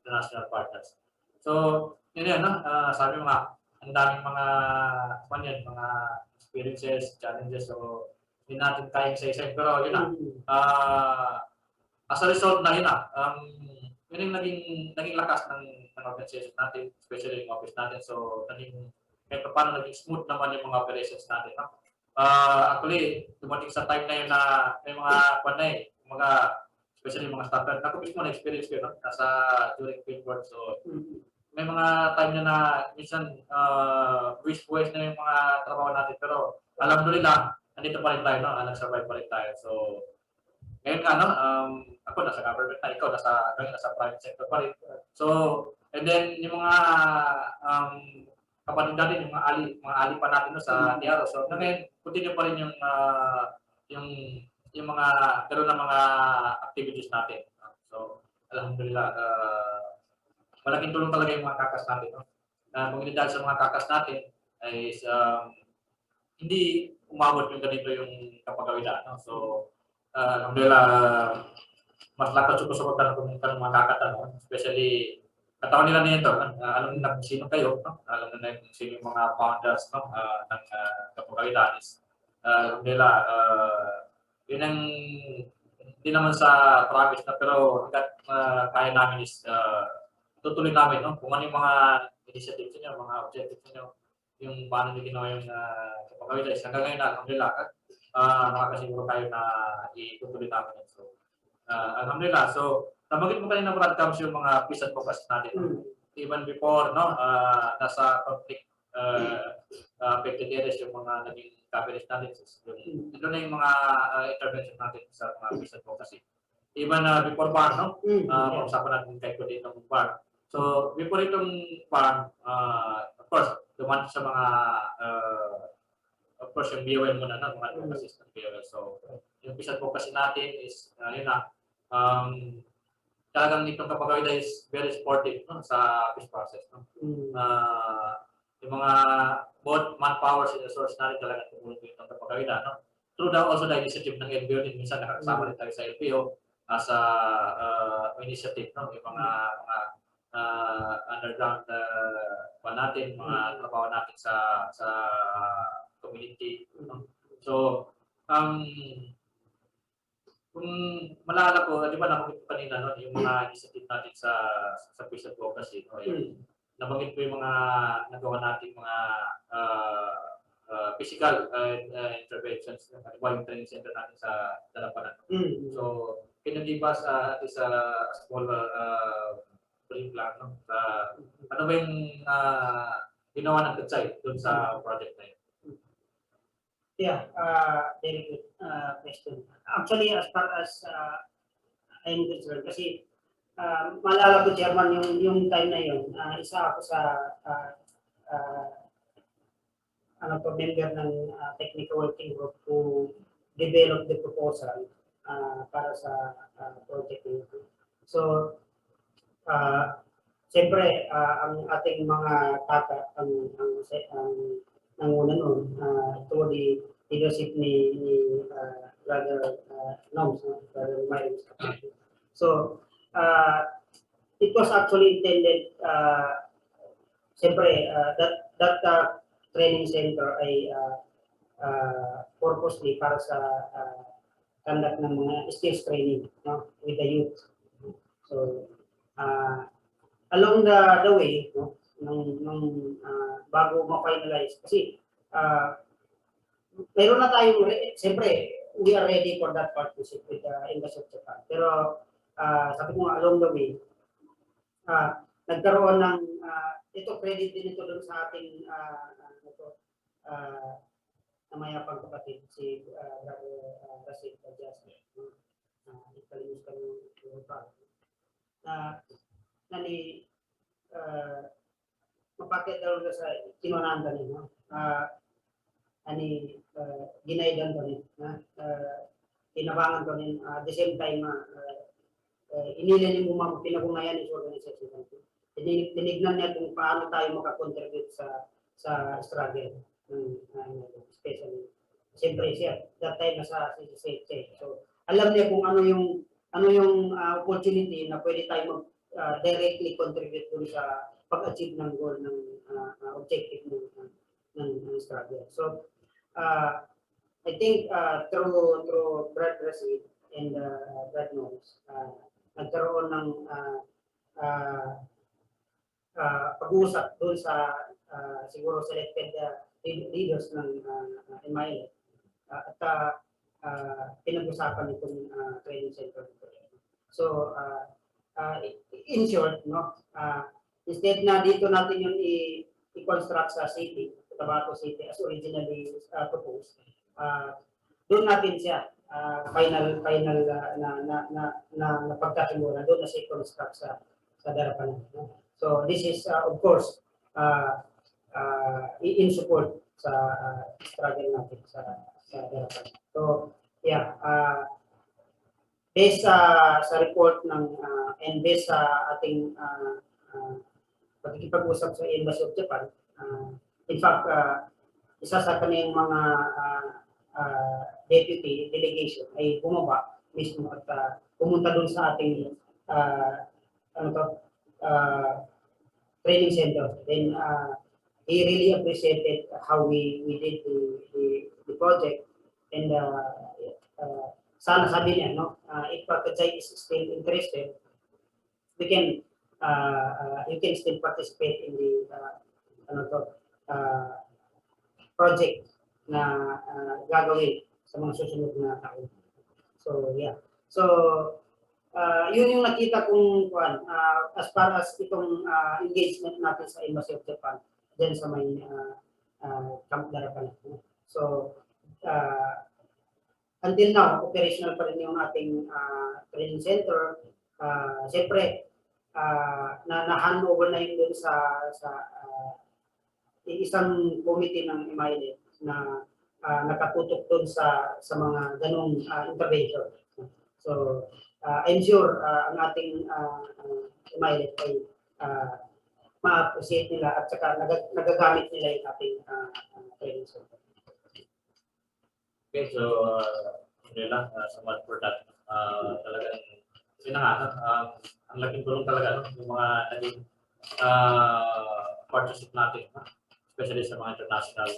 international partners. So, yun yun, no? Sabi mga, ang daming mga experiences, challenges, so hindi natin kayang isa-isa. Pero yun na, as a result na yun na, yun yung naging lakas ng organization natin, especially yung office natin. So, kahit paano naging smooth naman yung mga operations natin. No? Actually, dumating sa time na yun na may mga especially mga starter. Ako mismo na-experience ko, no? Nasa during field work. So, may mga time na minsan wish na yung mga trabaho natin. Pero alhamdulillah, nandito pa rin tayo, no? Nag-survive pa rin tayo. So, ngayon nga, no? Ako nasa government na, ikaw nasa private sector pa rin. So, and then yung mga kapatid natin, yung mga ali pa natin, no, sa Tiaro. So, ngayon, continue pa rin yung mga gano'n na mga activities natin. So, alhamdulillah, malaking tulong talaga yung mga kakas natin. No? Kung hindi dahil sa mga kakas natin, ay hindi umabot yung ganito yung kapagawitan. No? So, alhamdulillah, mas lakas susuportan ng mga kakatan. No? Especially, katawan nila nito. Alam nila kung sino kayo. No? Alam nila kung sino yung mga founders, no? Ng kapagawitan. Alhamdulillah, yun ang hindi naman sa promise na, pero hanggat kaya namin is tutuloy namin, no? Kung ano yung mga initiatives niyo, mga objectives niyo, yung paano niyo ginawa yung kapagawitan. Hanggang ngayon, alhamdulillah, nakakasiguro tayo na itutuloy namin. So, alhamdulillah. So, nabanggit mo kanina, Brad Camps, yung mga peace advocacy natin. Even before, no, nasa conflict affected areas yung mga naging cabinet natin. Ito na yung mga intervention natin sa mga peace advocacy. Even before bar, no? Usapan natin kahit ko dito ng bar. So, before itong bar, of course, dumaan sa mga of course, yung BOL muna na, mga advocacies ng BOL. So, yung peace advocacy natin is, yun na, talagang itong kapagawida is very supportive, no, sa peace process. No? Yung mga both manpowers and resources natin talaga tumulong itong kapagawida. No? Through also the initiative ng LPO din, minsan nakakasama rin tayo sa LPO as a initiative, no? Yung mga underground natin, mga trabaho natin sa community. No? So, kung malala ko, di ba nabanggit ko kanina, no, yung mga initiative natin sa peace advocacy, no, nabanggit ko yung mga nagawa natin mga physical interventions, yung training center natin sa Dalapanan. So, can you give us at least a small brief lang, no? Ano ba yung ginawa ng Kechay doon sa project na yun? Yeah, very good question. Actually, as far as I'm concerned, kasi maalala ko, Chairman, yung time na yun, isa ako sa member ng technical working group who developed the proposal para sa project nito. So, siyempre, ang ating mga tata, ang nanguna nun, ito di leadership ni Brother Noms, Brother Myers. So, it was actually intended, siyempre, that training center ay purposely para sa conduct ng mga skills training, no, with the youth. So, along the way, no, nung bago ma-finalize, kasi meron na tayong, siyempre, we are ready for that partnership with the Embassy of Japan. Pero sabi ko nga, along the way, nagkaroon ng, ito credit din ito doon sa ating namayapang kapatid, si Brother Rasid Adjustment. Ikalimos ka ng pa. Nani, mapakit daw sa kinunahan ka niyo. Ani, ginaidan ko niyo. Tinabangan ko niyo. At the same time, inilin mo mga pinagunayan ng organisasyon. Tinignan niya kung paano tayo makakontribute sa struggle. Especially, siyempre siya, that time nasa CCC. So, alam niya kung ano yung opportunity na pwede tayo directly contribute dun sa pag-achieve ng goal ng objective ng struggle. So, I think through Brad Rasid and Brad Noms, nagkaroon ng pag-uusap doon sa siguro selected leaders ng MILF at pinag-usapan itong training center. So, in short, no, instead na dito natin yung i-construct sa city, Cotabato City as originally proposed, doon natin siya final na pagkasimula, doon na siya i-construct sa Darapan. No? So this is of course in support sa struggle natin sa Darapan. So yeah, based sa report ng and based sa ating pagkikipag-usap sa Embassy of Japan, in fact, isa sa kanyang mga deputy delegation ay bumaba mismo at pumunta doon sa ating training center. Then he really appreciated how we did the project, and sana sabi niya, no, if Pakajay is still interested, we can you can still participate in the project na gagawin sa mga susunod na taon. So yeah. So yun yung nakita kong as far as itong engagement natin sa Embassy of Japan dyan sa may Camp Darapan. So until now, operational pa rin yung ating training center. Siyempre, na-handover na yun dun sa isang committee ng MILF na nakatutok dun sa mga ganong intervention. So, I'm sure ang ating MILF ay ma-appreciate nila at saka nagagamit nila yung ating training center. Okay, so yun lang, somewhat for that. Talagang yun na nga, ang laking tulong talaga yung mga naging partnership natin, especially sa mga international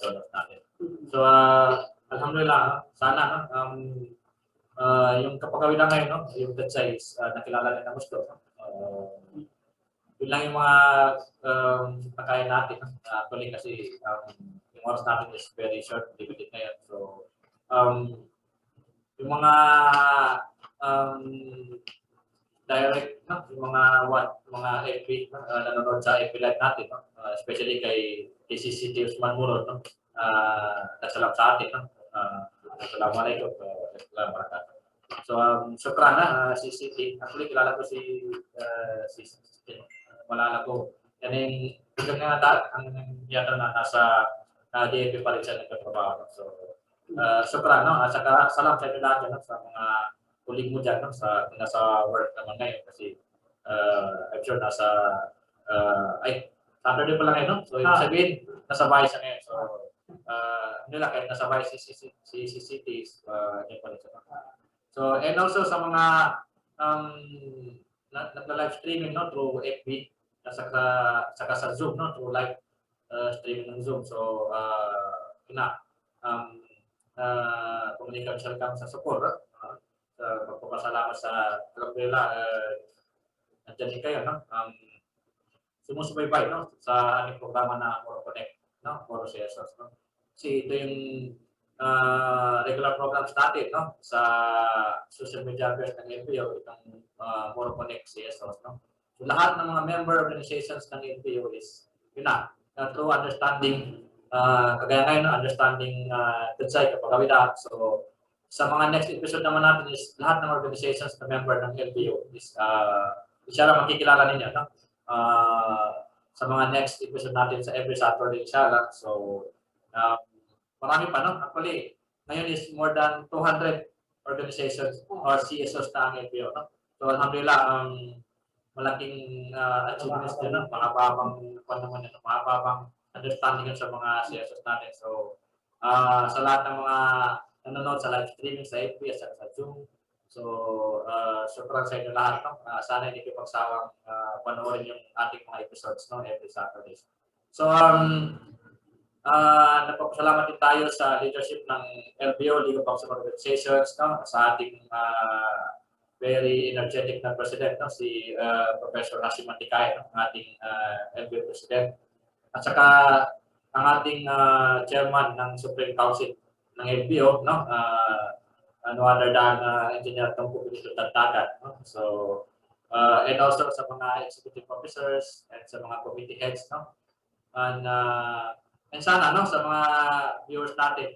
donors natin. So alhamdulillah, sana yung kapagawilan ngayon, yung Petsay nakilala rin ng gusto. Yun lang yung mga nakaya natin. Actually kasi yung oras natin is very short, limited ngayon. So yung mga direct, yung mga FB, nanonood sa FB Live natin, especially kay KCC Usman Murod, nasalam sa atin. Assalamualaikum. So, syukran na si City. Actually, kilala ko si malala ko. Yan yung ang yata na nasa DFP pa rin siya nagkatrabaho. So, syukran, no? At saka, salam sa inyo lahat sa mga kuling mo dyan, sa nasa work naman ngayon. Kasi, I'm sure nasa, Saturday pa lang ngayon, no? So, ibig sabihin, nasa bahay siya ngayon. So, nila kahit nasa bahay si cities, so and also sa mga nag-live streaming no through FB saka sa Zoom no through live streaming ng Zoom. So communication kami sa support sa pagpapasalamat sa nila nandiyan din kayo no sumusubaybay no sa aming programa na Moro Connect no Moro CSOs no. Kasi ito yung regular programs natin no sa social media affairs ng LPO itong Moro Connect CSOs no. So lahat ng mga member organizations ng LPO is yun na through understanding kagaya ngayon understanding Tudsay Kapagawida. So sa mga next episode naman natin is lahat ng organizations na member ng LPO is inshallah makikilala ninyo no sa mga next episode natin sa every Saturday inshallah. So marami pa no actually ngayon is more than 200 organizations or CSOs na ang LPO no. So alhamdulillah malaking achievements din no makababang understanding sa mga CSOs natin. So sa lahat ng mga nanonood sa live streaming sa FB at sa Zoom. So, sobrang sa inyo lahat. No? Sana hindi kayo pagsawang panoorin yung ating mga episodes no? Every Saturday. So, nagpapasalamat din tayo sa leadership ng LPO, League of Consumer Organizations, no? Sa ating very energetic na president, no? Si Professor Hashim Mantikay, no? Ang ating LPO president. At saka ang ating chairman ng Supreme Council ng LPO, no? No other than Engineer Tongko Benito Tantagan. No? So, and also sa mga executive officers and sa mga committee heads. No? And sana no, sa mga viewers natin,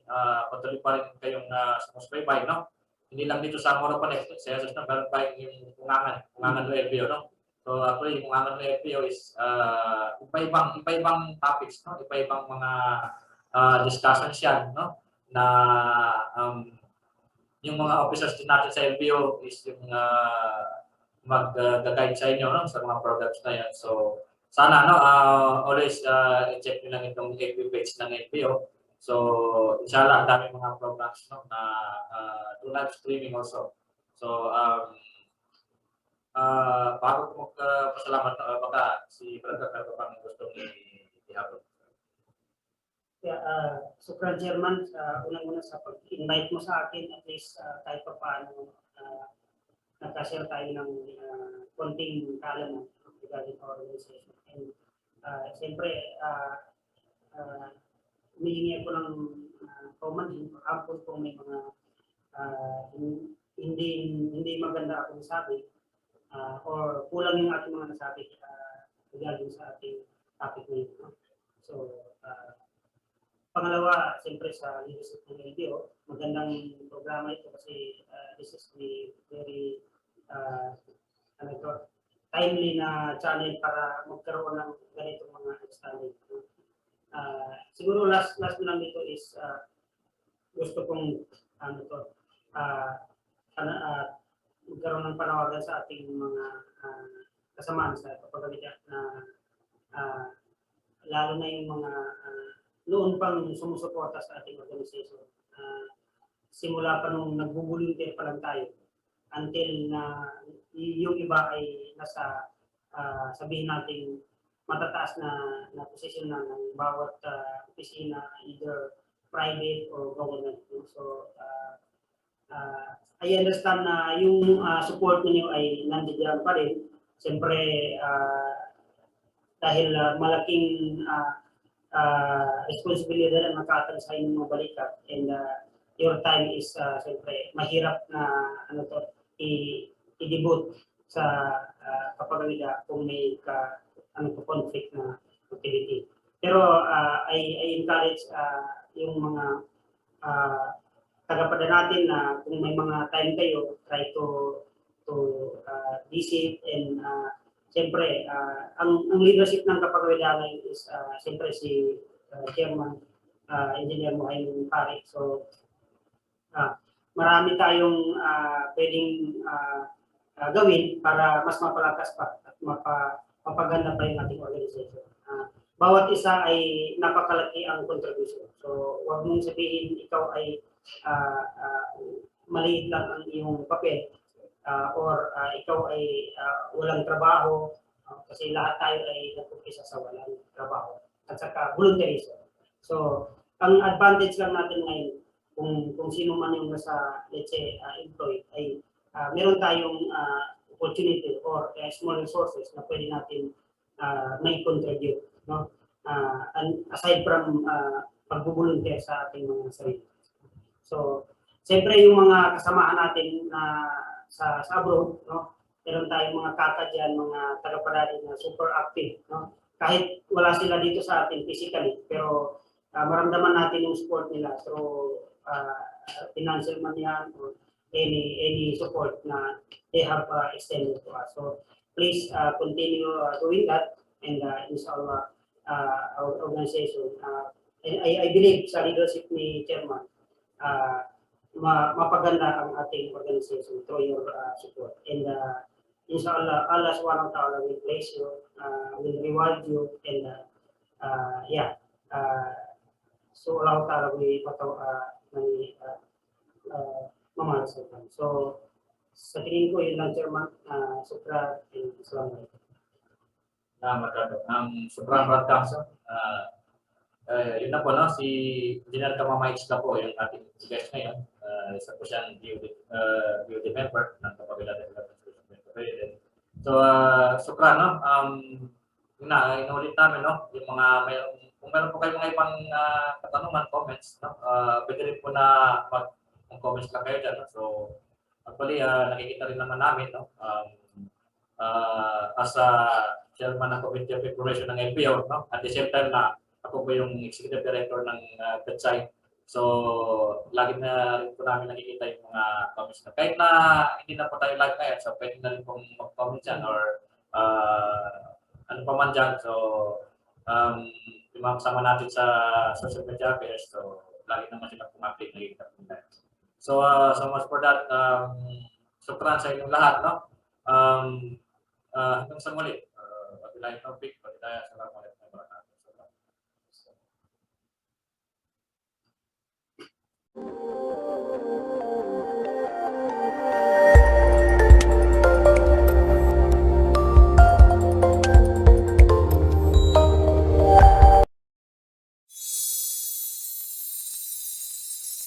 patuloy pa rin kayong sumusubaybay. No? Hindi lang dito sa Moro Connect, sa Jesus na meron pa yung ungangan ng LPO. No? So, actually, yung ungangan ng LPO is iba-ibang topics, no? Iba-ibang mga discussions yan. No? Na yung mga officers din natin sa LPO is yung mag-guide sa inyo no, sa mga programs na yan. So, sana no, always i-check nyo lang itong FB page ng LPO. So, inshallah, ang dami mga programs no, na do live streaming also. So, bago ko magpasalamat, baka si Brother Carlo pang gusto i-habol. Sukran Chairman, unang-una sa pag-invite mo sa akin, at least kahit pa paano nagka-share tayo ng konting kaalaman regarding our organization. And siyempre, humihingi ako ng comment, hapon kung may mga hindi maganda akong sabi or kulang yung ating mga nasabi regarding sa ating topic na ito. So, pangalawa, siyempre sa leadership ng LPO, magandang programa ito kasi this is the very timely na channel para magkaroon ng ganitong mga understanding. Siguro last na lang dito is gusto kong magkaroon ng panawagan sa ating mga kasamaan sa kapagalitan na lalo na yung mga noon pang sumusuporta sa ating organization. Simula pa nung nag-volunteer pa lang tayo until na yung iba ay nasa sabihin natin matataas na position na ng bawat opisina, either private or government. So, I understand na yung support niyo ay nandiyan pa rin. Siyempre, dahil malaking responsibilidad ang nakatang sa inyong mga balikat and your time is siyempre mahirap na i-devote sa kapagalitan kung may conflict na activity. Pero I encourage yung mga tagapada natin na kung may mga time kayo, try to visit and siyempre, ang leadership ng kapagalitan is siyempre si Chairman Engineer Muhaymin Pari. So, marami tayong pwedeng gawin para mas mapalakas pa at mapaganda pa yung ating organization. bawat isa ay napakalaki ang contribution. So, wag mong sabihin ikaw ay maliit lang ang iyong papel or ikaw ay walang trabaho kasi lahat tayo ay nag-umpisa sa walang trabaho at saka volunteerism. So, ang advantage lang natin ngayon kung sino man yung nasa, let's say, employed ay meron tayong opportunity or small resources na pwede natin may contribute, no? And aside from pag-volunteer sa ating mga sarili. So, siyempre yung mga kasamahan natin na sa abroad, no? Meron tayong mga kaka dyan, mga taga-parali na super active, no? Kahit wala sila dito sa atin physically, pero maramdaman natin yung support nila through financial man yan or any support na they have extended to us. So, please continue doing that. And inshallah, our organization, I believe sa leadership ni Chairman, mapaganda ang ating organization through your support. And inshallah, Allah subhanahu wa ta'ala will bless you, will reward you, and so Allah ta'ala will mamalasal. So, sa tingin ko, yun lang, Chairman. Supra, and Assalamualaikum. Ang sobrang rakasa. Yun na po, no? Si Engineer Kamamaich na po yung ating guest ngayon. Isa po siyang BOD member ng Kapagala Development President. So, sobrang, no? Inulit namin, no? Yung mga, kung meron po kayong mga ibang katanungan, comments, no? Pwede rin po na mag-comments lang kayo dyan. No? So, actually, nakikita rin naman namin, no? As a chairman ng Committee of Information ng LPO, no? At the same time na ako po yung executive director ng PETSAI. So, lagi na rin po namin nakikita yung mga comments na. Kahit na hindi na po tayo live ngayon, so pwede na rin pong mag-comment dyan or ano pa man dyan. So, yung mga kasama natin sa social media affairs, so lagi naman sila pumapit, nakikita po nila. So, so much for that. Sukran sa inyong lahat, no? Hanggang sa muli. Wabillahi taufiq, wabillahi assalamualaikum.